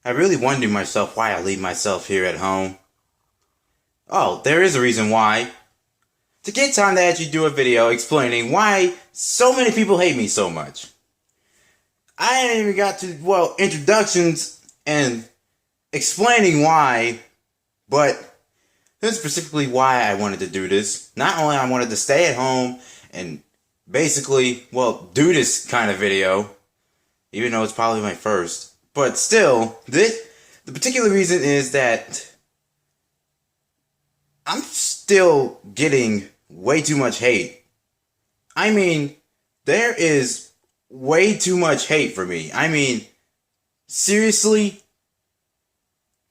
I really wonder myself why I leave myself here at home. Oh, there is a reason why. To get time to actually do a video explaining why so many people hate me so much. I hadn't even got to, introductions and explaining why, but this is specifically why I wanted to do this. Not only I wanted to stay at home and basically, do this kind of video, even though it's probably my first, but still, the particular reason is that I'm still getting way too much hate. I mean, there is way too much hate for me. I mean, seriously?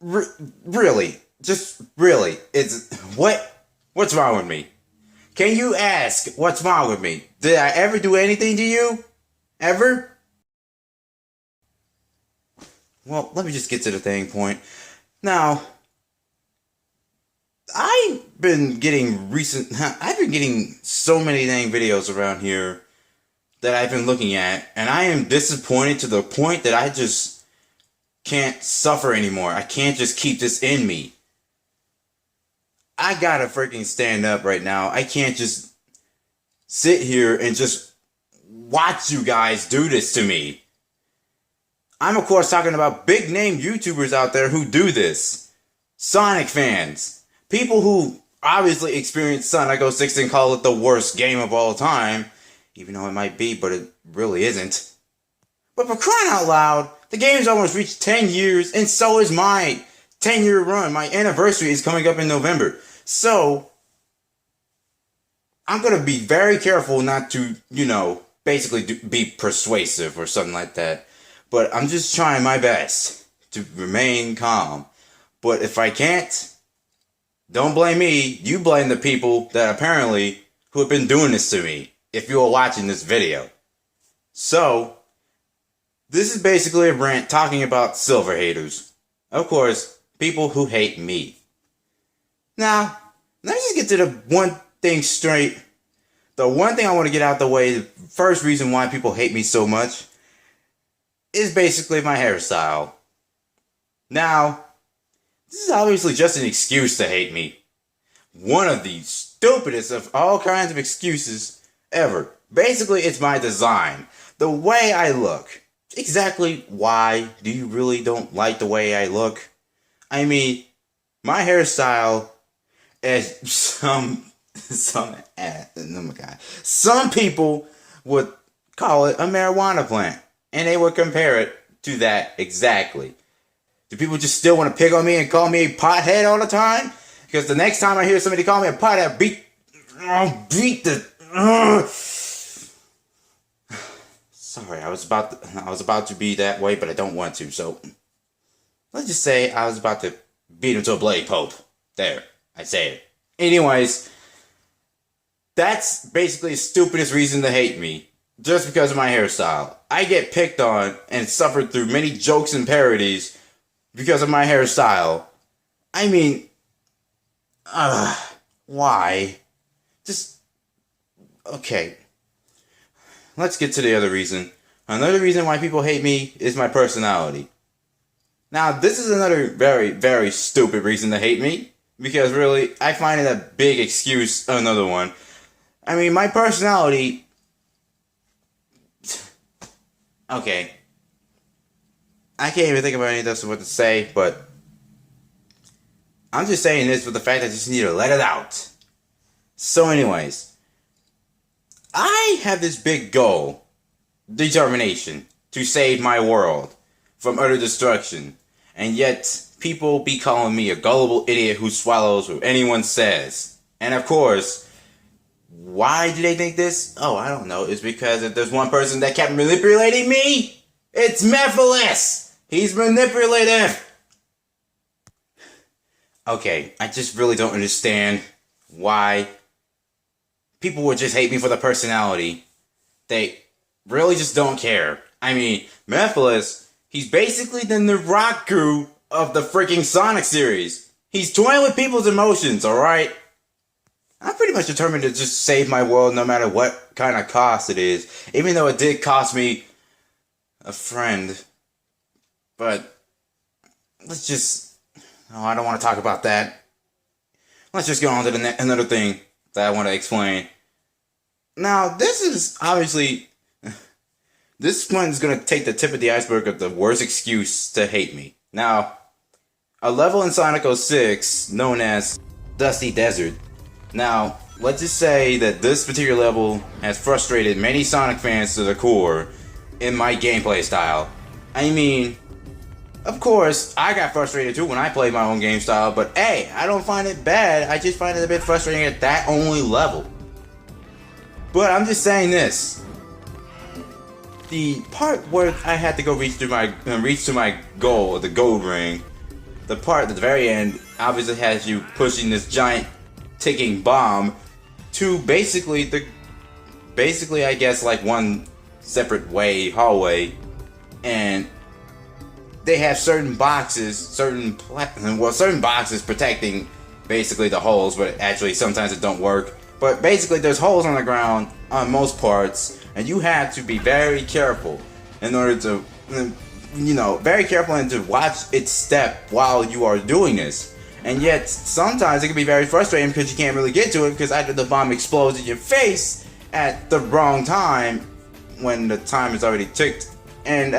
Really? Just really? What's wrong with me? Can you ask what's wrong with me? Did I ever do anything to you? Ever? Well, let me just get to the thing point. Now, I've been getting so many dang videos around here that I've been looking at, and I am disappointed to the point that I just can't suffer anymore. I can't just keep this in me. I gotta freaking stand up right now. I can't just sit here and just watch you guys do this to me. I'm of course talking about big name YouTubers out there who do this. Sonic fans. People who obviously experience Sonic 06 and call it the worst game of all time. Even though it might be, but it really isn't. But for crying out loud, the game's almost reached 10 years, and so is my 10-year run. My anniversary is coming up in November. So, I'm going to be very careful not to, basically be persuasive or something like that. But I'm just trying my best to remain calm. But if I can't, don't blame me. You blame the people who have been doing this to me, if you are watching this video. So, this is basically a rant talking about silver haters. Of course, people who hate me. Now, let me just get to the one thing straight. The one thing I want to get out the way, the first reason why people hate me so much, is basically my hairstyle. Now, this is obviously just an excuse to hate me. One of the stupidest of all kinds of excuses ever. Basically, it's my design. The way I look. Exactly why do you really don't like the way I look? I mean, my hairstyle, as some people would call it a marijuana plant. And they would compare it to that exactly. Do people just still want to pick on me and call me a pothead all the time? Because the next time I hear somebody call me a pothead, Sorry, I was about to be that way, but I don't want to. So let's just say I was about to beat him to a bloody pulp. There, I say it. Anyways, that's basically the stupidest reason to hate me. Just because of my hairstyle. I get picked on and suffered through many jokes and parodies because of my hairstyle. I mean, why? Okay. Let's get to the other reason. Another reason why people hate me is my personality. Now, this is another very, very stupid reason to hate me. Because really, I find it a big excuse, another one. I mean, my personality... Okay. I can't even think about anything else what to say, but... I'm just saying this for the fact that I just need to let it out. So anyways... I have this big goal, determination, to save my world from utter destruction, and yet people be calling me a gullible idiot who swallows what anyone says. And of course, why do they think this? Oh, I don't know. It's because if there's one person that kept manipulating me, it's Mephiles. He's manipulative. Okay, I just really don't understand why people would just hate me for the personality. They really just don't care. I mean, Mephiles, he's basically the Naraku of the freaking Sonic series. He's toying with people's emotions, alright? I'm pretty much determined to just save my world no matter what kind of cost it is. Even though it did cost me a friend. But let's just. Oh, I don't want to talk about that. Let's just go on to the another thing that I want to explain. Now, this is obviously. This one's gonna take the tip of the iceberg of the worst excuse to hate me. Now, a level in Sonic 06 known as Dusty Desert. Now, let's just say that this particular level has frustrated many Sonic fans to the core in my gameplay style. I mean, of course, I got frustrated too when I played my own game style, but hey, I don't find it bad. I just find it a bit frustrating at that only level. But I'm just saying this. The part where I had to go reach to my goal, the gold ring, the part at the very end obviously has you pushing this giant ticking bomb to basically I guess like one separate hallway, and they have certain boxes protecting basically the holes, but actually sometimes it don't work. But basically there's holes on the ground on most parts, and you have to be very careful in order to, very careful and to watch its step while you are doing this. And yet, sometimes it can be very frustrating because you can't really get to it because either the bomb explodes in your face at the wrong time when the time is already ticked. And,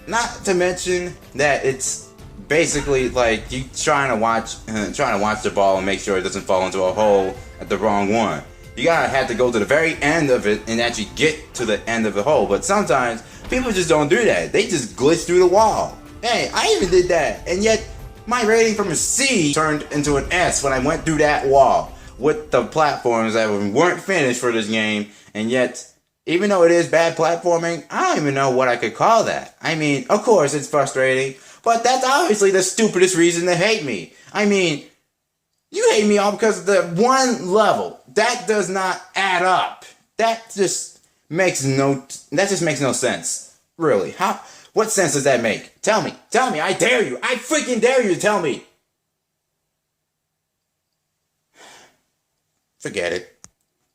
not to mention that it's basically like you trying to watch the ball and make sure it doesn't fall into a hole at the wrong one. You gotta have to go to the very end of it and actually get to the end of the hole. But sometimes people just don't do that. They just glitch through the wall. Hey, I even did that, and yet my rating from a C turned into an S when I went through that wall with the platforms that weren't finished for this game. And yet, even though it is bad platforming, I don't even know what I could call that. I mean, of course it's frustrating, but that's obviously the stupidest reason to hate me. I mean, you hate me all because of the one level. That does not add up. That just makes no sense. Really. What sense does that make? Tell me, I dare you. I freaking dare you to tell me. Forget it.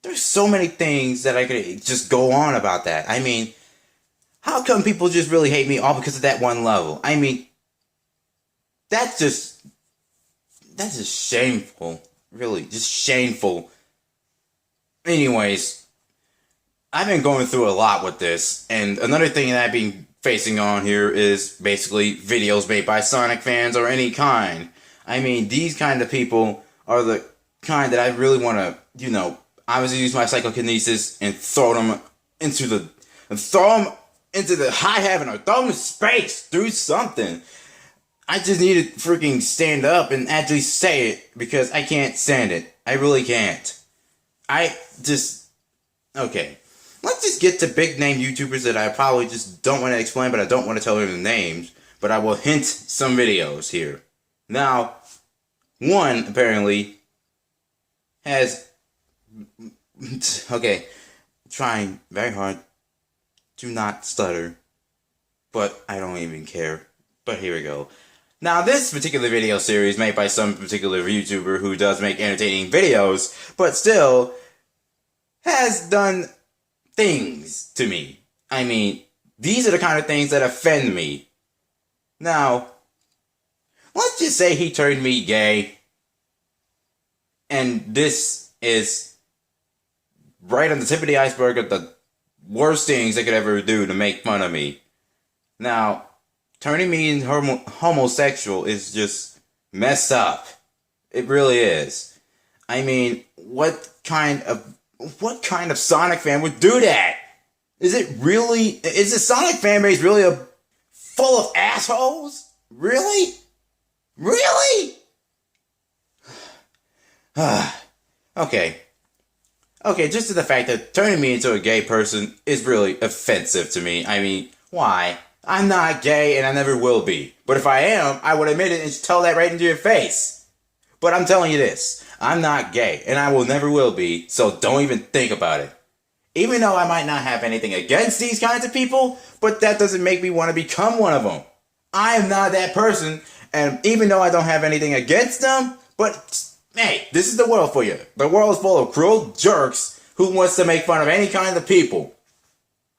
There's so many things that I could just go on about that. I mean, how come people just really hate me all because of that one level? I mean, that's just shameful. Really, just shameful. Anyways, I've been going through a lot with this, and another thing that I've been facing on here is basically videos made by Sonic fans or any kind. I mean, these kind of people are the kind that I really want to, obviously use my psychokinesis and throw them into the high heaven or throw them in space, do something. I just need to freaking stand up and actually say it because I can't stand it. I really can't. Okay. Let's just get to big name YouTubers that I probably just don't want to explain, but I don't want to tell them the names, but I will hint some videos here. Now, one apparently has, trying very hard to not stutter, but I don't even care. But here we go. Now, this particular video series made by some particular YouTuber who does make entertaining videos, but still has done things to me. I mean, these are the kind of things that offend me. Now, let's just say he turned me gay, and this is right on the tip of the iceberg of the worst things they could ever do to make fun of me. Now, turning me homosexual is just messed up. It really is. I mean, what kind of Sonic fan would do that? Is the Sonic fan base really full of assholes? Really? Really? Okay, just to the fact that turning me into a gay person is really offensive to me. I mean, why? I'm not gay and I never will be. But if I am, I would admit it and tell that right into your face. But I'm telling you this, I'm not gay and I will never will be, so don't even think about it. Even though I might not have anything against these kinds of people, but that doesn't make me want to become one of them. I am not that person, and even though I don't have anything against them, but hey, this is the world for you. The world is full of cruel jerks who wants to make fun of any kind of people.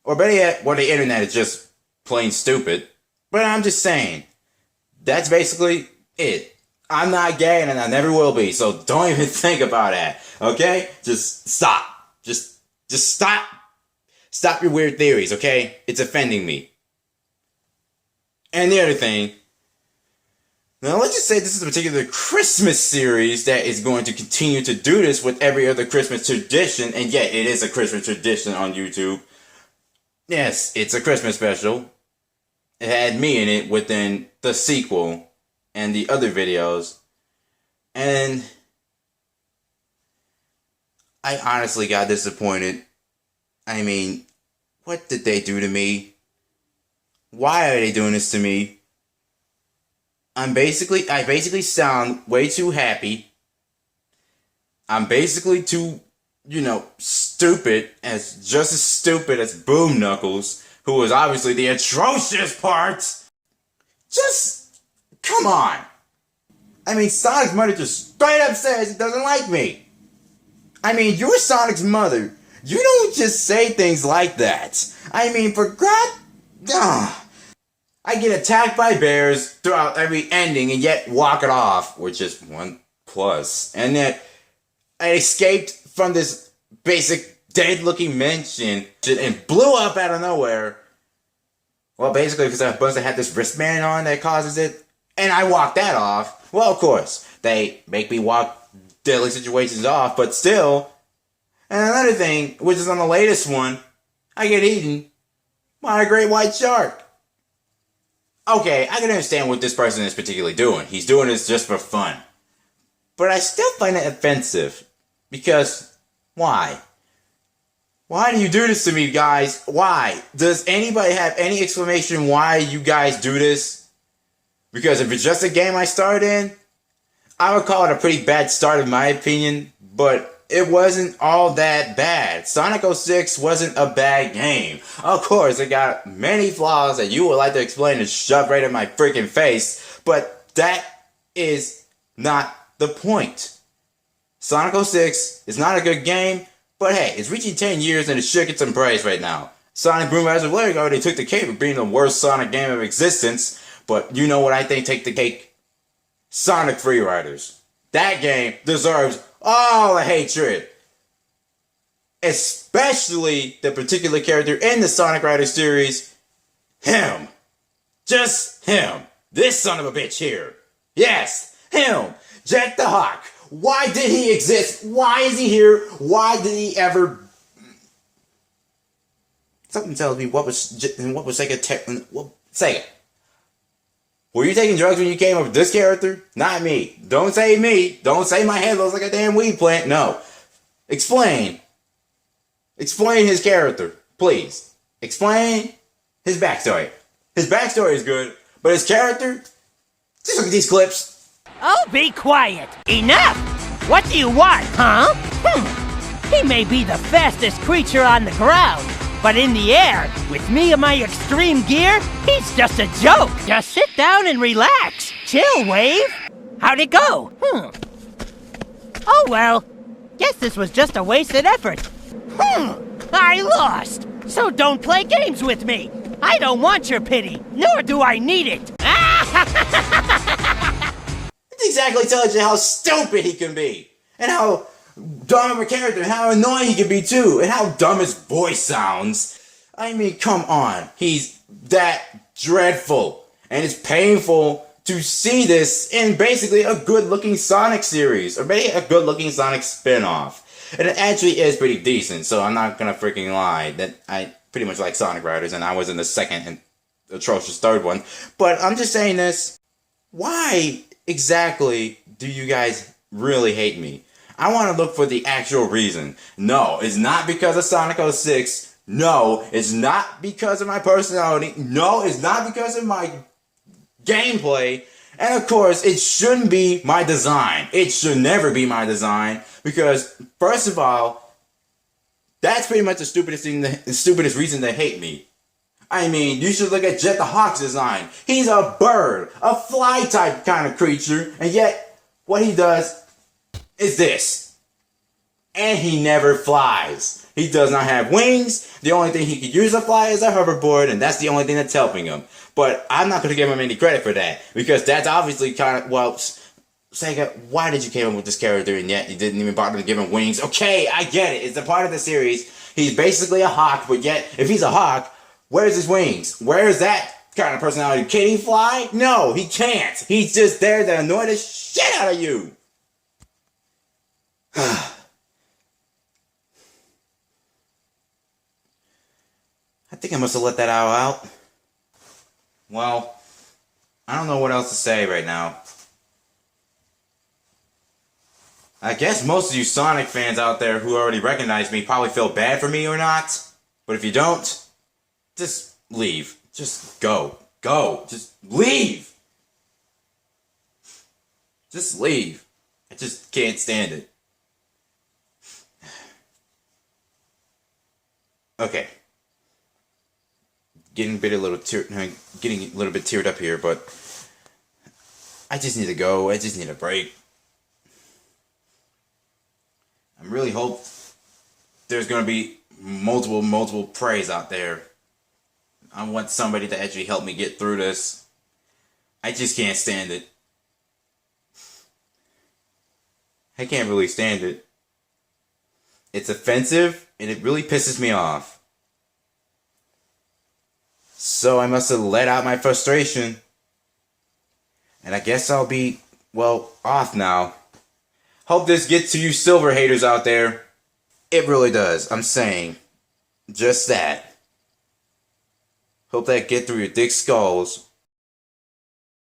Or better yet, the internet is just plain stupid. But I'm just saying, That's basically it. I'm not gay and I never will be, so don't even think about that. Okay? Just stop. Just stop. Stop your weird theories, okay? It's offending me. And the other thing, now let's just say this is a particular Christmas series that is going to continue to do this with every other Christmas tradition, and yet it is a Christmas tradition on YouTube. Yes, it's a Christmas special. It had me in it within the sequel and the other videos. And I honestly got disappointed. I mean, what did they do to me? Why are they doing this to me? I basically sound way too happy. I'm basically too, stupid, just as stupid as Boom Knuckles, who was obviously the atrocious part. Just, come on. I mean, Sonic's mother just straight up says he doesn't like me. I mean, you're Sonic's mother. You don't just say things like that. I mean, for God... I get attacked by bears throughout every ending and yet walk it off, which is 1+. And then I escaped from this basic dead-looking mansion and blew up out of nowhere. Well, basically because I must have had this wristband on that causes it. And I walked that off. Well, of course, they make me walk deadly situations off, but still. And another thing, which is on the latest one, I get eaten by a great white shark. Okay, I can understand what this person is particularly doing. He's doing this just for fun. But I still find it offensive. Because, why? Why do you do this to me, guys? Why? Does anybody have any explanation why you guys do this? Because if it's just a game I started in, I would call it a pretty bad start in my opinion. But it wasn't all that bad. Sonic 06 wasn't a bad game. Of course, it got many flaws that you would like to explain and shove right in my freaking face, but that is not the point. Sonic 06 is not a good game, but hey, it's reaching 10 years and it should get some praise right now. Sonic Boom as of later already took the cake for being the worst Sonic game of existence, but you know what I think take the cake? Sonic Freeriders. That game deserves all the hatred. Especially the particular character in the Sonic Riders series. Him. Just him. This son of a bitch here. Yes, him. Jet the Hawk. Why did he exist? Why is he here? Why did he ever... Something tells me what was Sega. Were you taking drugs when you came up with this character? Not me. Don't say me. Don't say my head looks like a damn weed plant. No. Explain. Explain his character. Please. Explain his backstory. His backstory is good, but his character? Just look at these clips. Oh, be quiet. Enough! What do you want, huh? He may be the fastest creature on the ground, but in the air, with me and my extreme gear, he's just a joke. Just sit down and relax. Chill, Wave. How'd it go? Oh well, guess this was just a wasted effort. I lost. So don't play games with me. I don't want your pity, nor do I need it. It exactly tells you how stupid he can be. And how dumb of a character, and how annoying he can be too, and how dumb his voice sounds. I mean, come on. He's that dreadful. And it's painful to see this in basically a good-looking Sonic series, or maybe a good-looking Sonic spin-off. And it actually is pretty decent, so I'm not gonna freaking lie that I pretty much like Sonic Riders, and I was in the second and atrocious third one. But I'm just saying this, why exactly do you guys really hate me? I want to look for the actual reason. No, it's not because of Sonic 06. No, it's not because of my personality. No, it's not because of my gameplay. And of course, it shouldn't be my design. It should never be my design. Because, first of all, that's pretty much the stupidest thing, the stupidest reason they hate me. I mean, you should look at Jet the Hawk's design. He's a bird, a fly type kind of creature, and yet, what he does is this. And he never flies. He does not have wings. The only thing he can use to fly is a hoverboard, and that's the only thing that's helping him. But I'm not going to give him any credit for that, because that's obviously kind of, well, Sega, why did you came up with this character and yet you didn't even bother to give him wings? Okay, I get it. It's a part of the series. He's basically a hawk, but yet, if he's a hawk, where's his wings? Where's that kind of personality? Can he fly? No, he can't. He's just there to annoy the shit out of you. I think I must have let that out. Well, I don't know what else to say right now. I guess most of you Sonic fans out there who already recognize me probably feel bad for me or not. But if you don't, just leave. Just go. Go. Just leave. Just leave. I just can't stand it. Okay. Getting a little bit teared up here, but I just need to go. I just need a break. I really hope there's going to be multiple praise out there. I want somebody to actually help me get through this. I just can't stand it. I can't really stand it. It's offensive, and it really pisses me off. So I must have let out my frustration. And I guess I'll be, well, off now. Hope this gets to you silver haters out there. It really does. I'm saying just that. Hope that get through your thick skulls.